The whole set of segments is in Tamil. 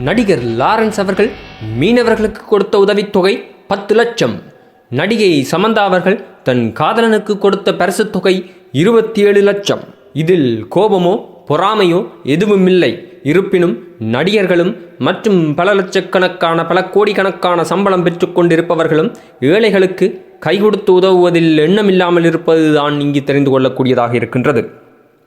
நடிகர் லாரன்ஸ் அவர்கள் மீனவர்களுக்கு கொடுத்த உதவித்தொகை 10 லட்சம். நடிகை சமந்தா அவர்கள் தன் காதலனுக்கு கொடுத்த பரிசுத் தொகை 27 லட்சம். இதில் கோபமோ பொறாமையோ எதுவுமில்லை. இருப்பினும் நடிகர்களும் மற்றும் பல லட்சக்கணக்கான பல கோடிக்கணக்கான சம்பளம் பெற்றுக்கொண்டிருப்பவர்களும் ஏழைகளுக்கு கை கொடுத்து உதவுவதில் எண்ணமில்லாமல் இருப்பதுதான் இங்கு தெரிந்து கொள்ளக்கூடியதாக இருக்கின்றது.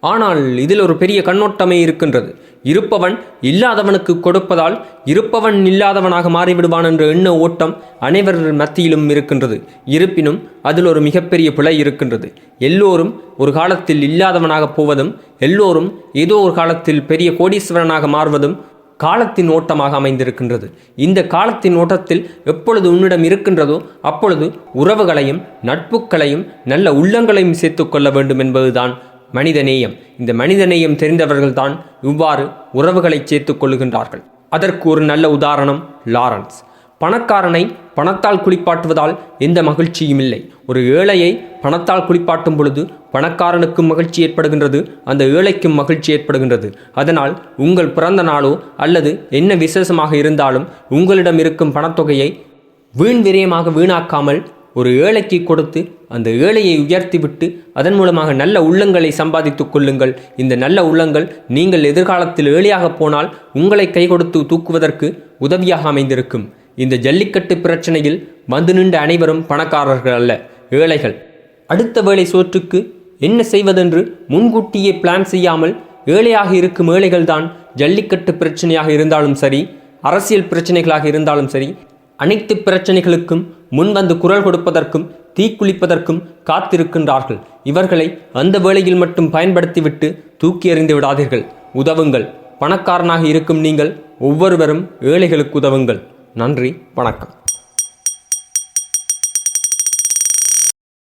ஆனால் இதில் ஒரு பெரிய கண்ணோட்டமே இருக்கின்றது. இருப்பவன் இல்லாதவனுக்கு கொடுப்பதால் இருப்பவன் இல்லாதவனாக மாறிவிடுவான் என்ற எண்ண ஓட்டம் அனைவர் மத்தியிலும் இருக்கின்றது. இருப்பினும் அதில் ஒரு மிகப்பெரிய பிழை இருக்கின்றது. எல்லோரும் ஒரு காலத்தில் இல்லாதவனாக போவதும் எல்லோரும் ஏதோ ஒரு காலத்தில் பெரிய கோடீஸ்வரனாக மாறுவதும் காலத்தின் ஓட்டமாக அமைந்திருக்கின்றது. இந்த காலத்தின் ஓட்டத்தில் எப்பொழுது உன்னிடம் இருக்கின்றதோ அப்பொழுது உறவுகளையும் நட்புகளையும் நல்ல உள்ளங்களையும் சேர்த்து கொள்ள வேண்டும் என்பதுதான் மனிதநேயம். இந்த மனிதநேயம் தெரிந்தவர்கள்தான் இவ்வாறு உறவுகளை சேர்த்து கொள்ளுகின்றார்கள். அதற்கு ஒரு நல்ல உதாரணம் லாரன்ஸ். பணக்காரனை பணத்தால் குளிப்பாட்டுவதால் எந்த மகிழ்ச்சியும் இல்லை. ஒரு ஏழையை பணத்தால் குளிப்பாட்டும் பொழுது பணக்காரனுக்கும் மகிழ்ச்சி ஏற்படுகின்றது, அந்த ஏழைக்கும் மகிழ்ச்சி ஏற்படுகின்றது. அதனால் உங்கள் பிறந்த நாளோ அல்லது என்ன விசேஷமாக இருந்தாலும் உங்களிடம் இருக்கும் பணத்தொகையை வீண் விரயமாக வீணாக்காமல் ஒரு ஏழைக்கு கொடுத்து அந்த ஏழையை உயர்த்திவிட்டு அதன் மூலமாக நல்ல உள்ளங்களை சம்பாதித்துக் கொள்ளுங்கள். இந்த நல்ல உள்ளங்கள் நீங்கள் எதிர்காலத்தில் ஏழையாக போனால் உங்களை கை கொடுத்து தூக்குவதற்கு உதவியாக அமைந்திருக்கும். இந்த ஜல்லிக்கட்டு பிரச்சனையில் வந்து நின்ற அனைவரும் பணக்காரர்கள் அல்ல, ஏழைகள். அடுத்த வேளை சோற்றுக்கு என்ன செய்வதென்று முன்கூட்டியே பிளான் செய்யாமல் ஏழையாக இருக்கும் ஏழைகள்தான் ஜல்லிக்கட்டு பிரச்சனையாக இருந்தாலும் சரி, அரசியல் பிரச்சனைகளாக இருந்தாலும் சரி, அனைத்து பிரச்சனைகளுக்கும் முன்வந்து குரல் கொடுப்பதற்கும் தீக்குளிப்பதற்கும் காத்திருக்கின்றார்கள். இவர்களை அந்த வேளையில் மட்டும் பயன்படுத்திவிட்டு தூக்கி எறிந்து விடாதீர்கள். உதவுங்கள். பணக்காரனாக இருக்கும் நீங்கள் ஒவ்வொருவரும் ஏழைகளுக்கு உதவுங்கள். நன்றி, வணக்கம்.